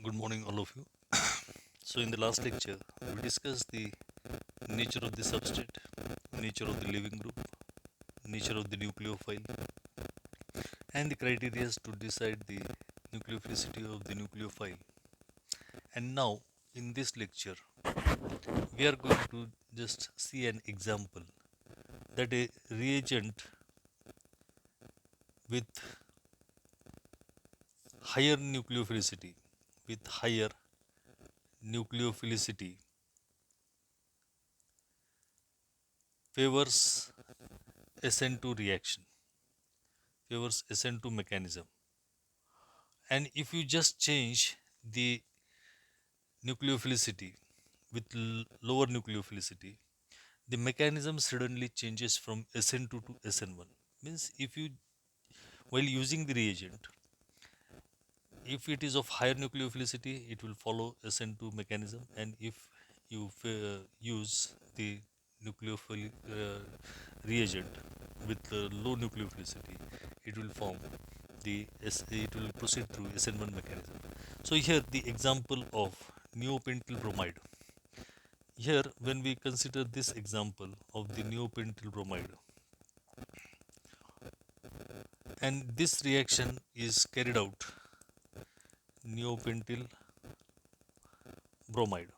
Good morning, all of you. So, in the last lecture, we discussed the nature of the substrate, nature of the living group, nature of the nucleophile, and the criteria to decide the nucleophilicity of the nucleophile. And now, in this lecture, we are going to just see an example that a reagent with higher nucleophilicity, with higher nucleophilicity, favors SN2 reaction, favors SN2 mechanism. And if you just change the nucleophilicity with lower nucleophilicity, the mechanism suddenly changes from SN2 to SN1. Means if you, while using the reagent, if it is of higher nucleophilicity, it will follow SN2 mechanism, and if you use the nucleophilic reagent with low nucleophilicity, it will form it will proceed through SN1 mechanism. So here the example of neopentyl bromide. Here, when we consider this example of the neopentyl bromide, and this reaction is carried out, neopentyl bromide,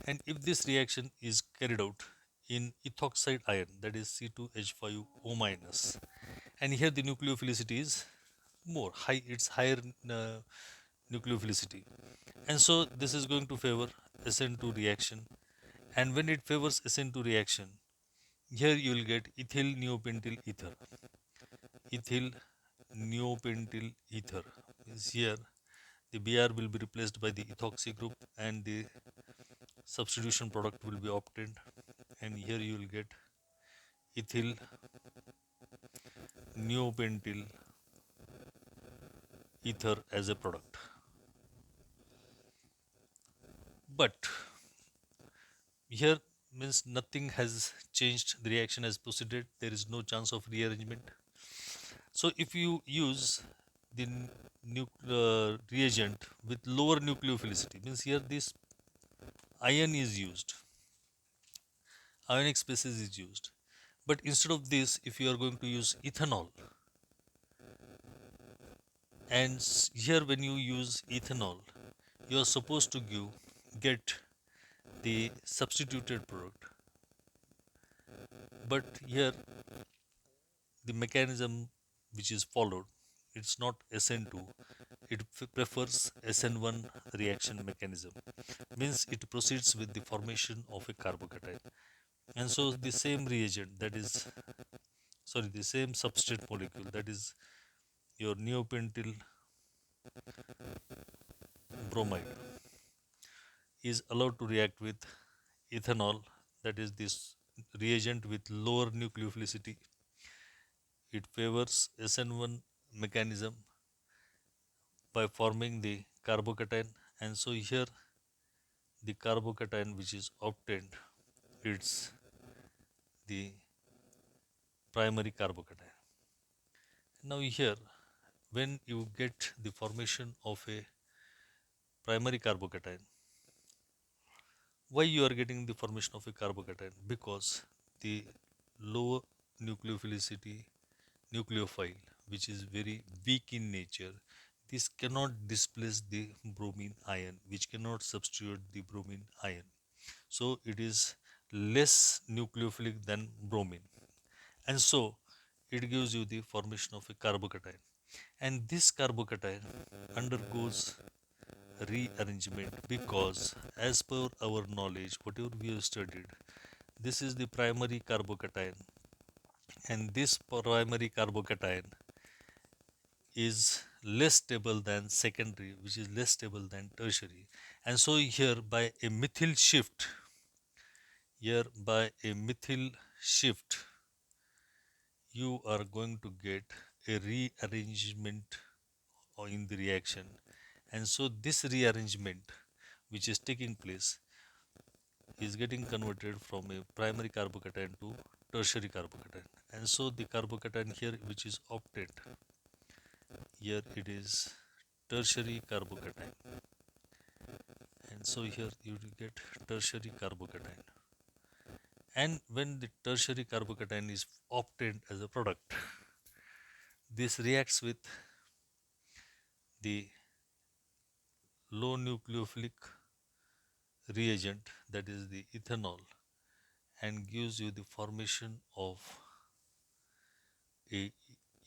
and if this reaction is carried out in ethoxide ion, that is C2H5O minus, and here the nucleophilicity is more high, it's higher nucleophilicity, and so this is going to favor SN2 reaction, and when it favors SN2 reaction, here you will get ethyl neopentyl ether. Ethyl neopentyl ether is here. The Br will be replaced by the ethoxy group and the substitution product will be obtained, and here you will get ethyl neopentyl ether as a product. But here means nothing has changed, the reaction has proceeded, there is no chance of rearrangement. So if you use the reagent with lower nucleophilicity, means here this ion is used, ionic species is used, but instead of this, if you are going to use ethanol, and here when you use ethanol, you are supposed to get the substituted product, but here the mechanism which is followed, it's not SN2, it prefers SN1 reaction mechanism, means it proceeds with the formation of a carbocation, and so the same reagent, that is, sorry, the same substrate molecule, that is your neopentyl bromide, is allowed to react with ethanol, that is this reagent with lower nucleophilicity. It favors SN1 mechanism by forming the carbocation, and so here the carbocation which is obtained, it's the primary carbocation. Now here, when you get the formation of a primary carbocation, why you are getting the formation of a carbocation? Because the low nucleophilicity nucleophile, which is very weak in nature, this cannot displace the bromine ion, which cannot substitute the bromine ion, so it is less nucleophilic than bromine, and so it gives you the formation of a carbocation, and this carbocation undergoes rearrangement because, as per our knowledge, whatever we have studied, this is the primary carbocation, and this primary carbocation is less stable than secondary, which is less stable than tertiary, and so here by a methyl shift, here by a methyl shift, you are going to get a rearrangement in the reaction, and so this rearrangement which is taking place is getting converted from a primary carbocation to tertiary carbocation, and so the carbocation here which is obtained, here it is tertiary carbocation. And so here you will get tertiary carbocation. And when the tertiary carbocation is obtained as a product, this reacts with the low nucleophilic reagent, that is the ethanol, and gives you the formation of a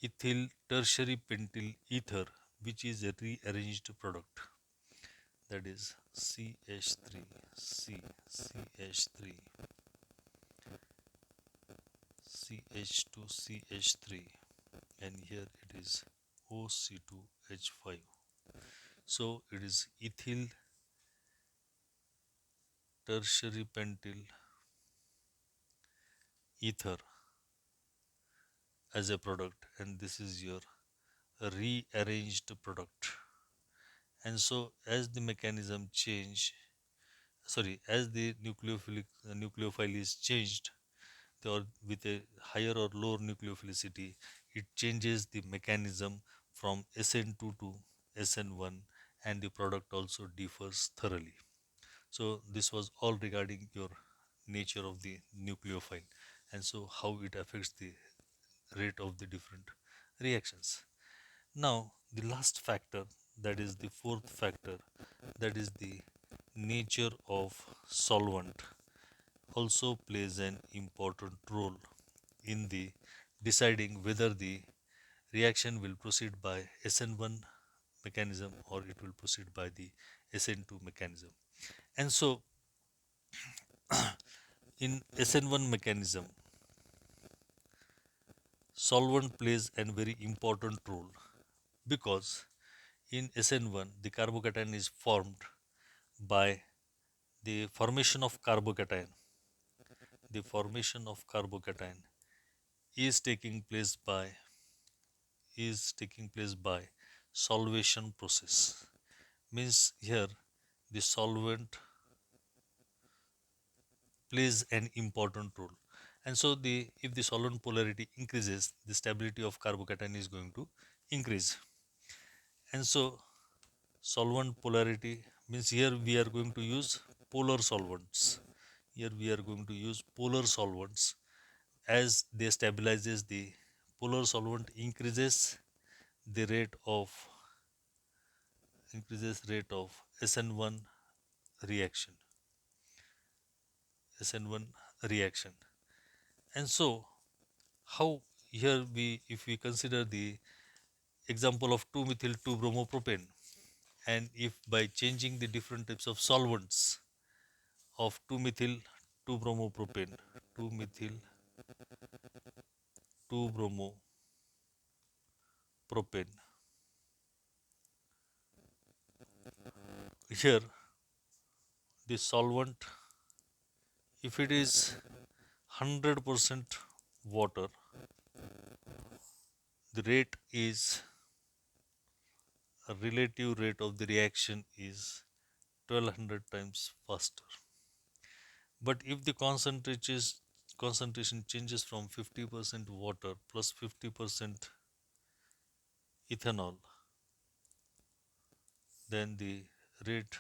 ethyl tertiary pentyl ether, which is a rearranged product, that is CH3, C, CH3, CH2, CH3, and here it is OC2H5. So it is ethyl tertiary pentyl ether as a product, and this is your rearranged product. And so as the mechanism change, sorry, as the nucleophile is changed, or with a higher or lower nucleophilicity, it changes the mechanism from SN2 to SN1, and the product also differs thoroughly. So this was all regarding your nature of the nucleophile, and so how it affects the rate of the different reactions. Now the last factor, that is the fourth factor, that is the nature of solvent, also plays an important role in the deciding whether the reaction will proceed by SN1 mechanism or it will proceed by the SN2 mechanism. And so in SN1 mechanism, solvent plays a very important role, because in SN1 the carbocation is formed by the formation of carbocation. The formation of carbocation is taking place by solvation process. Means here the solvent plays an important role. And so the if the solvent polarity increases, the stability of carbocation is going to increase. And so solvent polarity means here we are going to use polar solvents. Here we are going to use polar solvents. As they stabilizes, the polar solvent increases the rate of SN1 reaction. SN1 reaction. And so how here we, if we consider the example of 2-methyl 2-bromopropane, and if by changing the different types of solvents of 2-methyl 2-bromopropane, 2-methyl 2-bromopropane, here the solvent, if it is 100% water, the rate is a relative rate of the reaction is 1200 times faster. But if the concentration changes from 50% water plus 50% ethanol, then the rate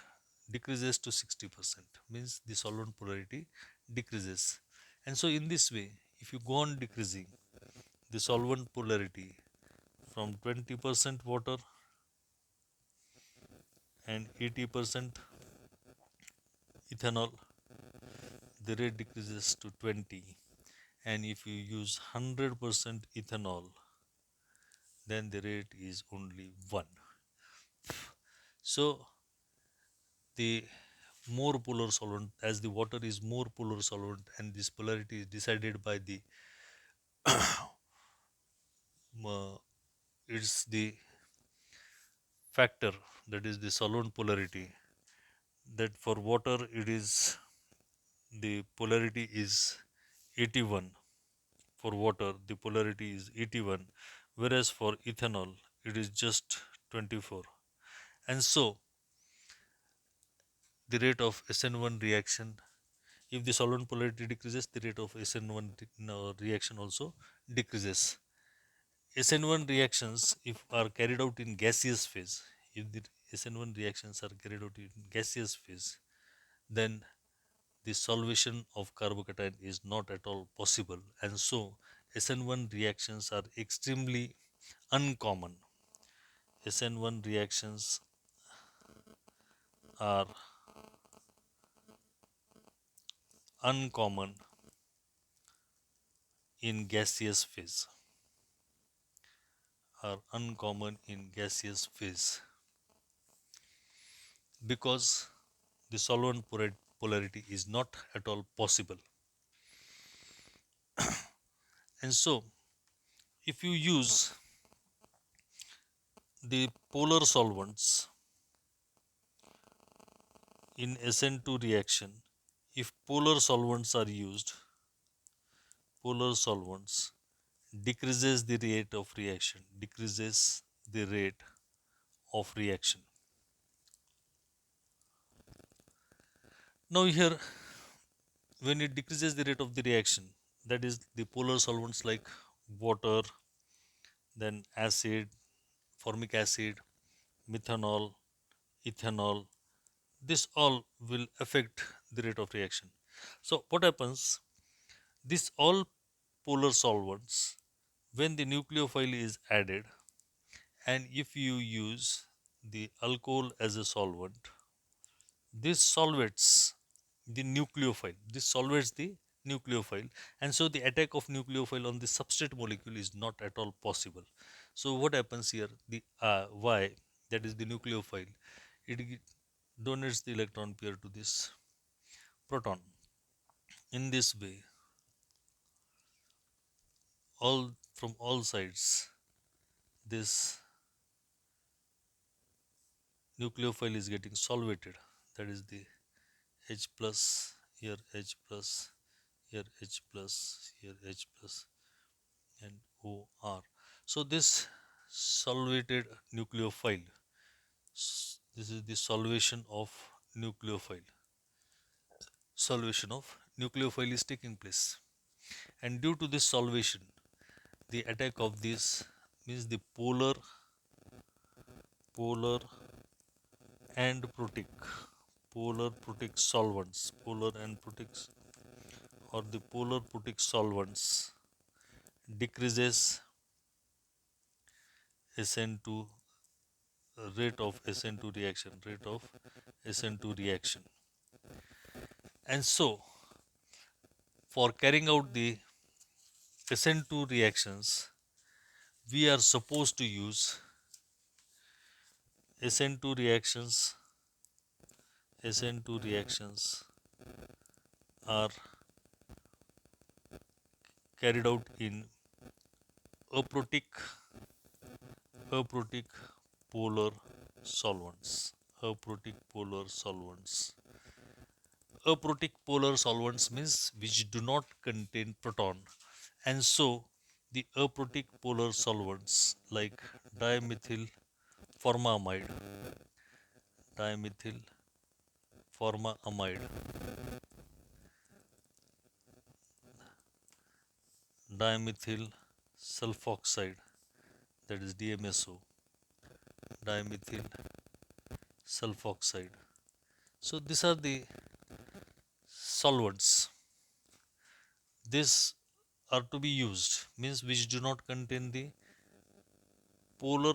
decreases to 60%, means the solvent polarity decreases. And so in this way, if you go on decreasing the solvent polarity from 20% water and 80% ethanol, the rate decreases to 20. And if you use 100% ethanol, then the rate is only 1. So the more polar solvent, as the water is more polar solvent, and this polarity is decided by the it's the factor, that is the solvent polarity, that for water it is the polarity is 81. For water the polarity is 81, whereas for ethanol it is just 24. And so the rate of SN1 reaction, if the solvent polarity decreases, the rate of SN1 reaction also decreases. SN1 reactions, if are carried out in gaseous phase, if the SN1 reactions are carried out in gaseous phase, then the solvation of carbocation is not at all possible, and so SN1 reactions are extremely uncommon. SN1 reactions are uncommon in gaseous phase, are uncommon in gaseous phase because the solvent polarity is not at all possible. And so if you use the polar solvents in SN2 reaction, if polar solvents are used, polar solvents decreases the rate of reaction, decreases the rate of reaction. Now here, when it decreases the rate of the reaction, that is the polar solvents like water, then acid, formic acid, methanol, ethanol, this all will affect the rate of reaction. So what happens? This all polar solvents, when the nucleophile is added, and if you use the alcohol as a solvent, this solvates the nucleophile. This solvates the nucleophile, and so the attack of nucleophile on the substrate molecule is not at all possible. So what happens here? The Y, that is the nucleophile, it donates the electron pair to this proton. In this way, all from all sides, this nucleophile is getting solvated. That is the H plus, here H plus, here H plus, here H plus, and OR. So this solvated nucleophile, this is the solvation of nucleophile. Solvation of nucleophile is taking place, and due to this solvation, the attack of this means the polar and protic solvents, polar and protic, or the polar protic solvents decreases SN2 rate of SN2 reaction, rate of SN2 reaction. And so for carrying out the SN2 reactions, we are supposed to use SN2 reactions. SN2 reactions are carried out in aprotic aprotic polar solvents. Aprotic polar solvents. Aprotic polar solvents means which do not contain proton, and so the aprotic polar solvents like dimethyl formamide, dimethyl formamide, dimethyl sulfoxide, that is DMSO, dimethyl sulfoxide. So these are the solvents. These are to be used, means which do not contain the polar,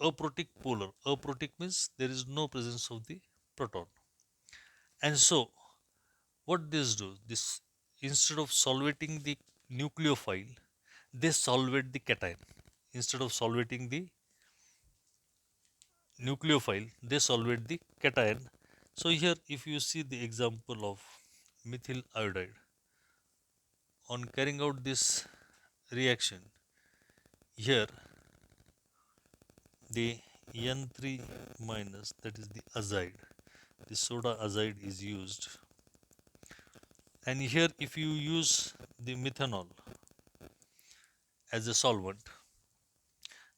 aprotic polar. Aprotic means there is no presence of the proton. And so what this do? This, instead of solvating the nucleophile, they solvate the cation. Instead of solvating the nucleophile, they solvate the cation. So here if you see the example of methyl iodide, on carrying out this reaction, here the N3 minus, that is the azide, the soda azide is used, and here if you use the methanol as a solvent,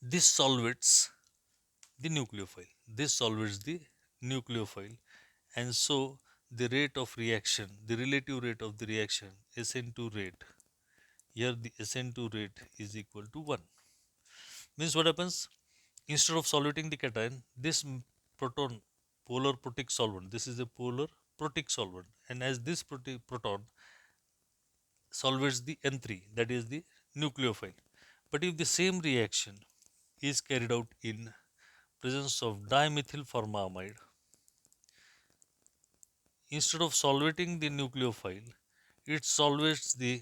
this solvates the nucleophile. This solvates the nucleophile, and so the rate of reaction, the relative rate of the reaction, SN2 rate, here the SN2 rate is equal to 1. Means what happens? Instead of solvating the cation, this proton polar protic solvent, this is a polar protic solvent, and as this proton solvates the N3, that is the nucleophile. But if the same reaction is carried out in presence of dimethyl formamide, instead of solvating the nucleophile, it solvates the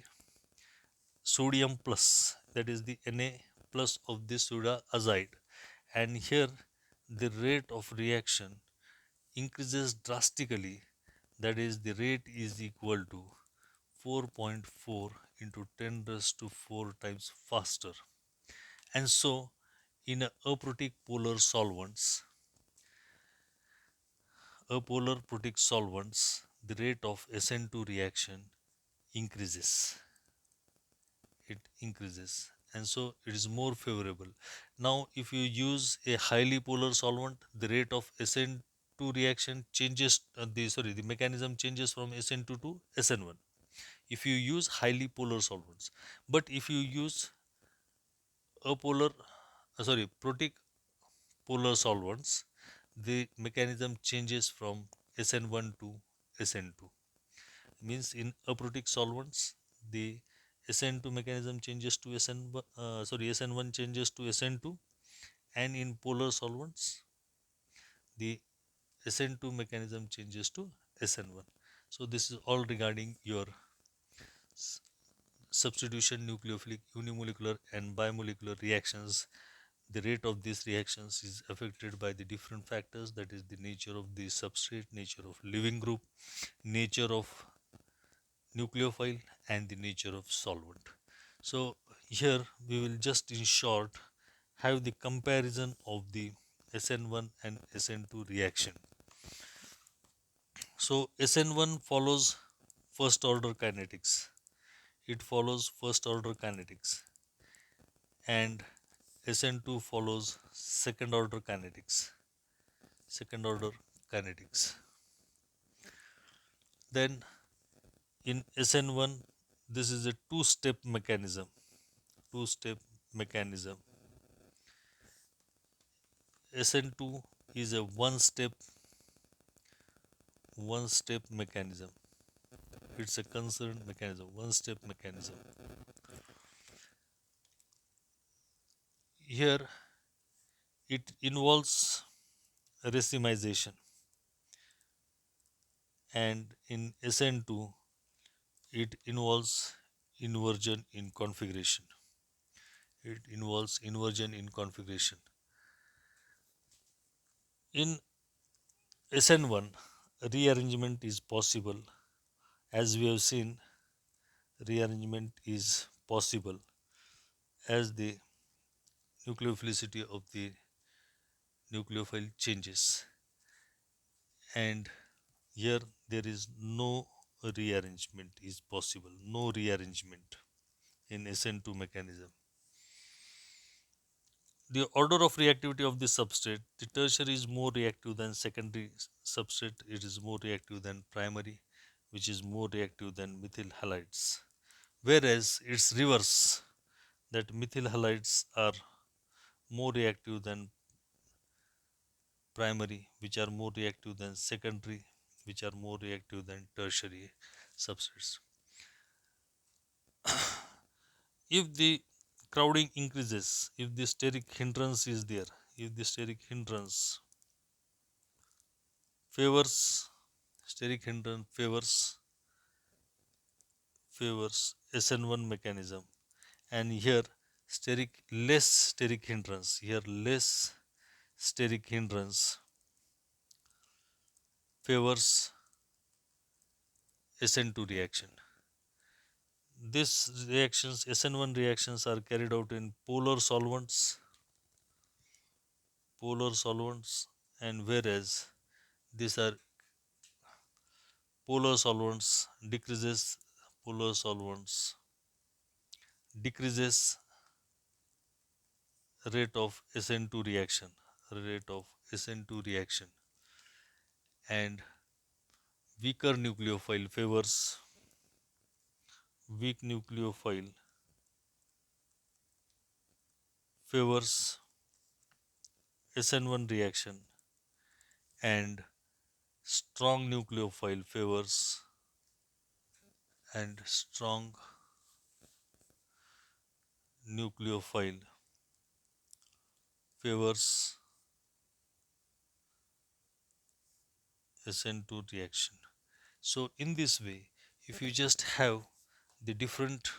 sodium plus, that is the Na plus of the soda azide, and here the rate of reaction increases drastically, that is the rate is equal to 4.4 into 10 raised to 4 times faster. And so in aprotic polar solvents, apolar protic solvents, the rate of SN2 reaction increases, it increases, and so it is more favorable. Now if you use a highly polar solvent, the rate of SN2 reaction changes, the mechanism changes from SN2 to SN1 if you use highly polar solvents. But if you use apolar protic polar solvents, the mechanism changes from SN1 to SN2. Means in aprotic solvents, the SN2 mechanism changes to SN1 changes to SN2, and in polar solvents, the SN2 mechanism changes to SN1. So this is all regarding your substitution, nucleophilic, unimolecular, and bimolecular reactions. The rate of these reactions is affected by the different factors, that is the nature of the substrate, nature of living group, nature of nucleophile, and the nature of solvent. So here we will just in short have the comparison of the SN1 and SN2 reaction. So SN1 follows first order kinetics. It follows first order kinetics, and SN2 follows second order kinetics. Second order kinetics. Then in SN1, this is a two-step mechanism. Two-step mechanism. SN2 is a one-step mechanism. It's a concerned mechanism, one-step mechanism. Here it involves racemization, and in SN2 it involves inversion in configuration. It involves inversion in configuration. In SN1, rearrangement is possible. As we have seen, rearrangement is possible as the nucleophilicity of the nucleophile changes, and here there is no rearrangement is possible, no rearrangement in SN2 mechanism. The order of reactivity of the substrate, the tertiary is more reactive than secondary substrate, it is more reactive than primary, which is more reactive than methyl halides. Whereas it's reverse, that methyl halides are more reactive than primary, which are more reactive than secondary, which are more reactive than tertiary substrates. If the crowding increases, if the steric hindrance is there, if the steric hindrance favors, steric hindrance favors SN1 mechanism, and here less steric hindrance, here less steric hindrance favors SN2 reaction. These reactions, SN1 reactions, are carried out in polar solvents, and whereas these are polar solvents polar solvents decreases rate of SN2 reaction, rate of SN2 reaction, and weaker nucleophile favors weak nucleophile favors SN1 reaction and strong nucleophile favors and strong nucleophile favors SN2 reaction. So in this way, if you just have the different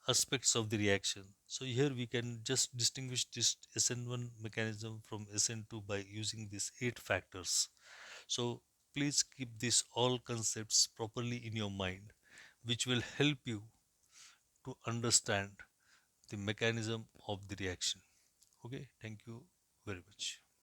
aspects of the reaction, so here we can just distinguish this SN1 mechanism from SN2 by using these 8 factors. So please keep these all concepts properly in your mind, which will help you to understand the mechanism of the reaction. Okay, thank you very much.